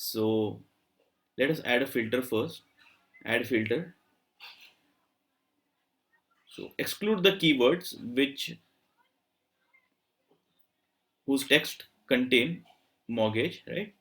So let us add a filter first. Add filter. So exclude the keywords whose text contain mortgage, right?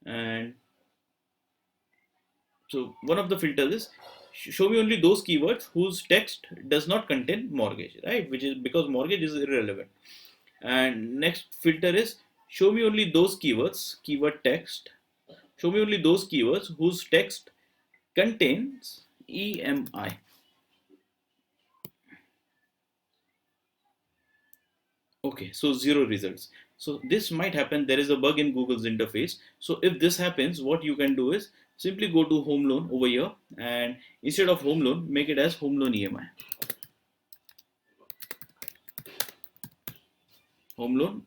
And so one of the filters is show me only those keywords whose text does not contain mortgage, right? Which is because mortgage is irrelevant. And next filter is show me only those keywords, keyword text. Show me only those keywords whose text contains EMI. Okay, so zero results. So this might happen. There is a bug in Google's interface. So if this happens, what you can do is simply go to home loan over here, and instead of home loan, make it as home loan EMI. Home loan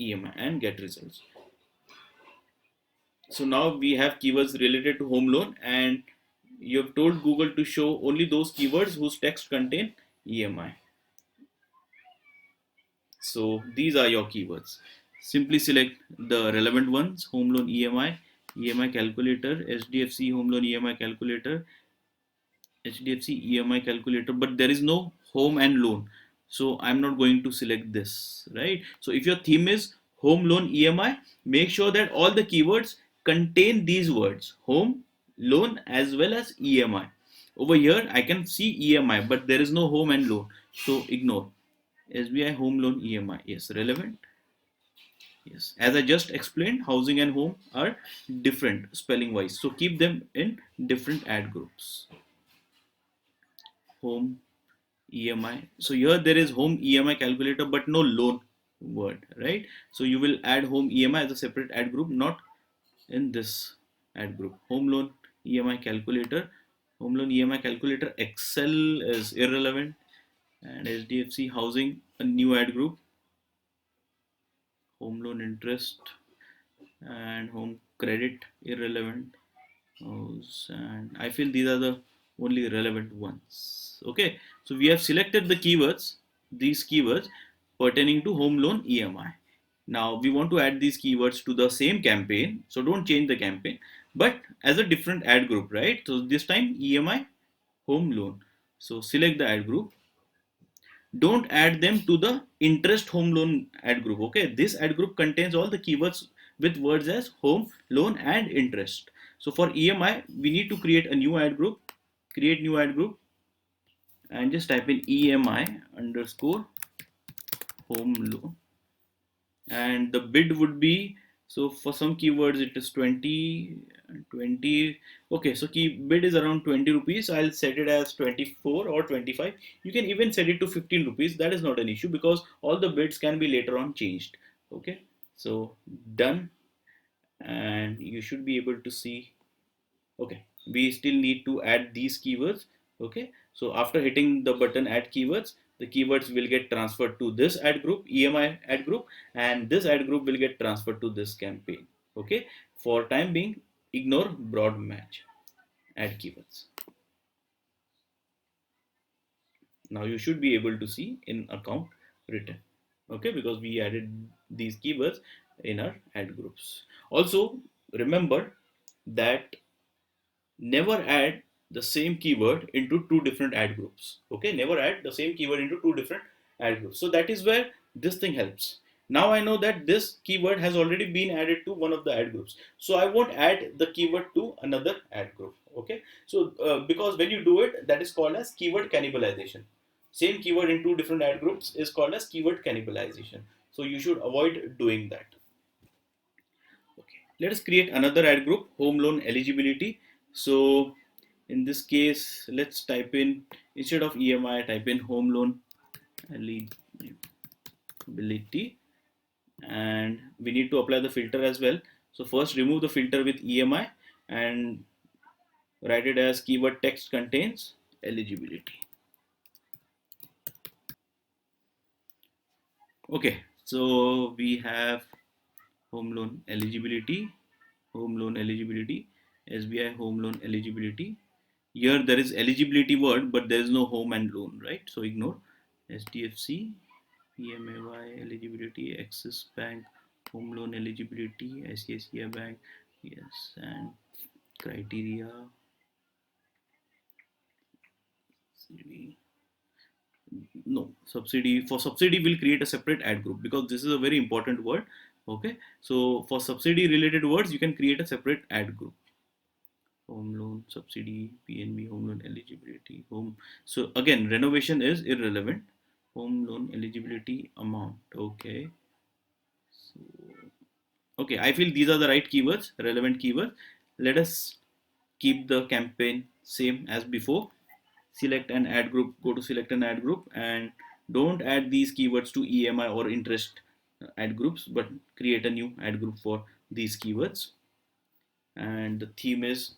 EMI and get results. So now we have keywords related to home loan, and you have told Google to show only those keywords whose text contain EMI. So these are your keywords. Simply select the relevant ones: home loan EMI, EMI calculator, HDFC home loan EMI calculator, HDFC EMI calculator, but there is no home and loan. So I'm not going to select this, right? So if your theme is home loan EMI, make sure that all the keywords contain these words: home, loan, as well as EMI. Over here, I can see EMI, but there is no home and loan. So ignore. SBI home loan EMI. Yes, relevant. Yes, as I just explained, housing and home are different spelling wise. So keep them in different ad groups. Home EMI. So here there is home EMI calculator, but no loan word, right? So you will add home EMI as a separate ad group, not in this ad group. Home loan EMI calculator. Home loan EMI calculator Excel is irrelevant, and HDFC housing a new ad group. Home loan interest and home credit irrelevant. And I feel these are the only relevant ones. Okay, so we have selected the keywords, these keywords pertaining to home loan EMI. Now we want to add these keywords to the same campaign, so don't change the campaign, but as a different ad group, right? So this time EMI home loan. So select the ad group. Don't add them to the interest home loan ad group. Okay, this ad group contains all the keywords with words as home, loan, and interest. So for EMI we need to create a new ad group. Create new ad group and just type in EMI underscore home loan, and the bid would be, so for some keywords it is 20. Okay, so key bid is around 20 rupees. I'll set it as 24 or 25. You can even set it to 15 rupees. That is not an issue because all the bids can be later on changed. Okay, so done, and you should be able to see. Okay, we still need to add these keywords. Okay, so after hitting the button add keywords, the keywords will get transferred to this ad group, EMI ad group, and this ad group will get transferred to this campaign. Okay, for time being, ignore broad match, add keywords. Now you should be able to see in account written. Okay, because we added these keywords in our ad groups. Also remember that never add the same keyword into two different ad groups. Okay, never add the same keyword into two different ad groups. So that is where this thing helps. Now I know that this keyword has already been added to one of the ad groups, so I won't add the keyword to another ad group. Okay, so because when you do it, that is called as keyword cannibalization. Same keyword in two different ad groups is called as keyword cannibalization, so you should avoid doing that. Okay, let us create another ad group, home loan eligibility. So in this case, let's type in, instead of EMI, type in home loan eligibility, and we need to apply the filter as well. So first remove the filter with EMI and write it as keyword text contains eligibility. Okay, so we have home loan eligibility, home loan eligibility, SBI home loan eligibility. Here there is eligibility word, but there is no home and loan, right? So ignore. HDFC EMAY eligibility, Axis Bank home loan eligibility, ICICI Bank, yes, and criteria, subsidy. No, subsidy, for subsidy we'll create a separate ad group because this is a very important word. Okay, so for subsidy related words you can create a separate ad group. Home loan subsidy, PNB, home loan eligibility, home. So again, renovation is irrelevant. Home loan eligibility amount. Okay. So, okay, I feel these are the right keywords, relevant keywords. Let us keep the campaign same as before. Select an ad group, go to select an ad group, and don't add these keywords to EMI or interest ad groups, but create a new ad group for these keywords. And the theme is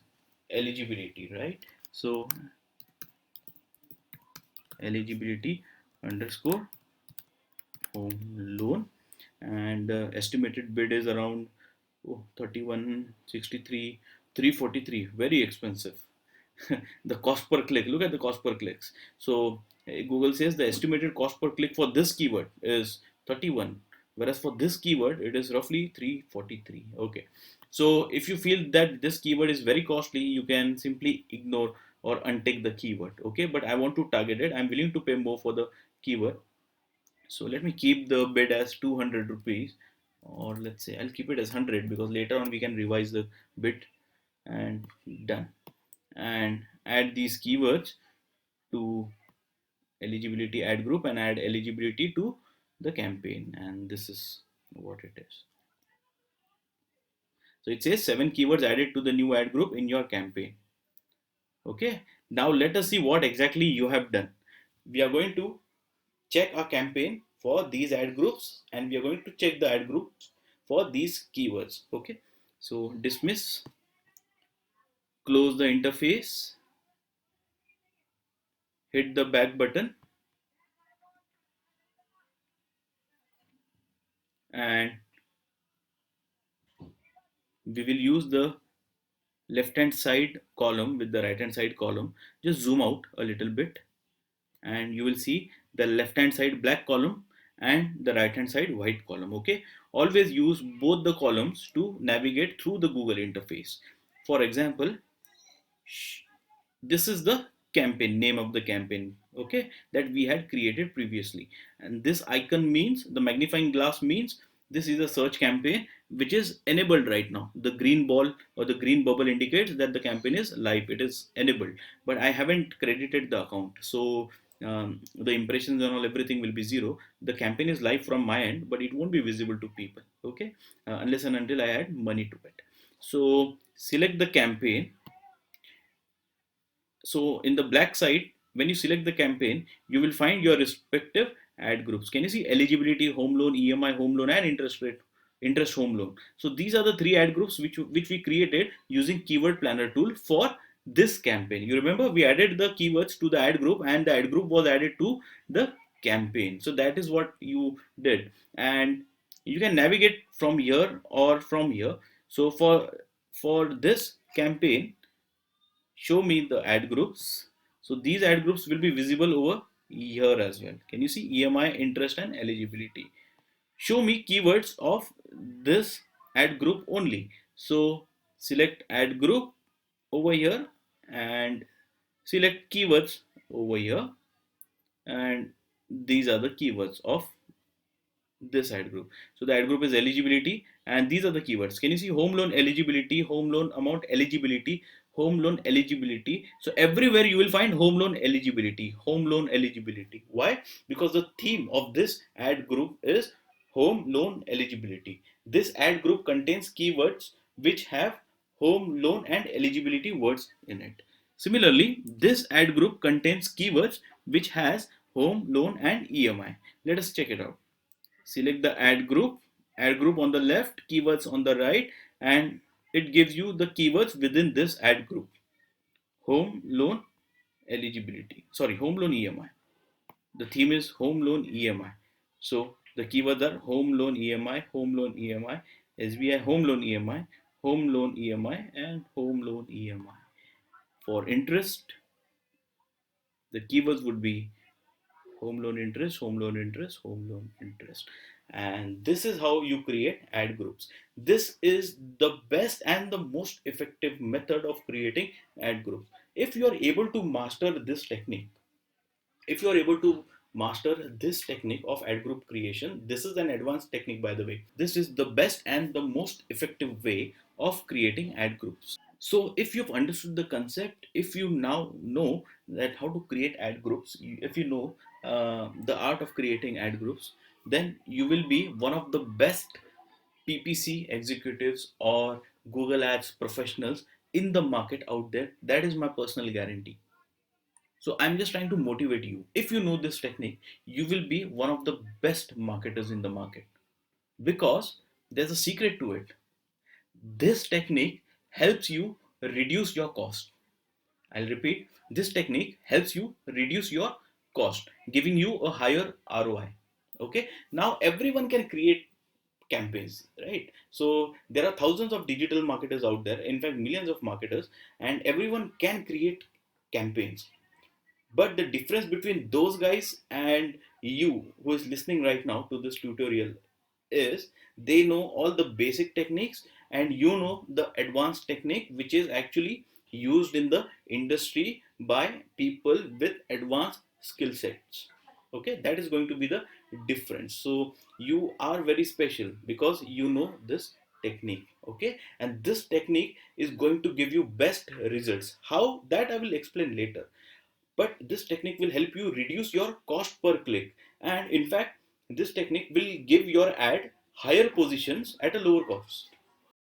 eligibility, right? So eligibility underscore home loan, and estimated bid is around 3163, 343, very expensive. The cost per click, look at the cost per clicks. So Google says the estimated cost per click for this keyword is 31, whereas for this keyword it is roughly 343. Okay, so if you feel that this keyword is very costly, you can simply ignore or untick the keyword. Okay, but I want to target it, I'm willing to pay more for the keyword. So let me keep the bid as 200 rupees, or let's say I'll keep it as 100 because later on we can revise the bid. And done. And add these keywords to eligibility ad group and add eligibility to the campaign, and this is what it is. So it says 7 keywords added to the new ad group in your campaign. Okay, now let us see what exactly you have done. We are going to check our campaign for these ad groups, and we are going to check the ad groups for these keywords. Okay, so dismiss, close the interface, hit the back button, and we will use the left hand side column with the right hand side column. Just zoom out a little bit and you will see the left hand side black column and the right hand side white column. Okay, always use both the columns to navigate through the Google interface. For example, this is the campaign name of the campaign, okay, that we had created previously, and this icon means, the magnifying glass means, this is a search campaign which is enabled right now. The green ball or the green bubble indicates that the campaign is live, it is enabled, but I haven't credited the account, so the impressions and all everything will be zero. The campaign is live from my end, but it won't be visible to people, okay, unless and until I add money to it. So select the campaign. So in the black side, when you select the campaign, you will find your respective ad groups. Can you see eligibility, home loan, EMI, home loan, and interest rate, interest home loan. So these are the 3 ad groups which we created using Keyword Planner tool for this campaign. You remember we added the keywords to the ad group and the ad group was added to the campaign. So that is what you did, and you can navigate from here or from here. So for this campaign, show me the ad groups. So these ad groups will be visible over here as well. Can you see EMI, interest, and eligibility? Show me keywords of this ad group only. So select ad group over here and select keywords over here, and these are the keywords of this ad group. So the ad group is eligibility, and these are the keywords. Can you see home loan eligibility, home loan amount eligibility, home loan eligibility? So everywhere you will find home loan eligibility, home loan eligibility. Why? Because the theme of this ad group is home loan eligibility. This ad group contains keywords which have home loan and eligibility words in it. Similarly, this ad group contains keywords which has home loan and EMI. Let us check it out. Select the ad group on the left, keywords on the right, and it gives you the keywords within this ad group. Home loan eligibility, sorry, home loan EMI. The theme is home loan EMI. So the keywords are home loan EMI, home loan EMI, SBI home loan EMI, home loan EMI, and home loan EMI. For interest, the keywords would be home loan interest, home loan interest, home loan interest. And this is how you create ad groups. This is the best and the most effective method of creating ad groups. If you are able to master this technique, if you are able to master this technique of ad group creation, this is an advanced technique, by the way. This is the best and the most effective way of creating ad groups. So if you've understood the concept, if you now know that how to create ad groups, if you know the art of creating ad groups, then you will be one of the best PPC executives or Google Ads professionals in the market out there. That is my personal guarantee. So I'm just trying to motivate you. If you know this technique, you will be one of the best marketers in the market, because there's a secret to it. This technique helps you reduce your cost. I'll repeat, this technique helps you reduce your cost, giving you a higher ROI. Okay, now everyone can create campaigns, right? So there are thousands of digital marketers out there, in fact, millions of marketers, and everyone can create campaigns. But the difference between those guys and you who is listening right now to this tutorial is they know all the basic techniques and you know the advanced technique which is actually used in the industry by people with advanced skill sets. Okay, that is going to be the difference. So you are very special because you know this technique. Okay, and this technique is going to give you best results. How, that I will explain later. But this technique will help you reduce your cost per click, and in fact this technique will give your ad higher positions at a lower cost.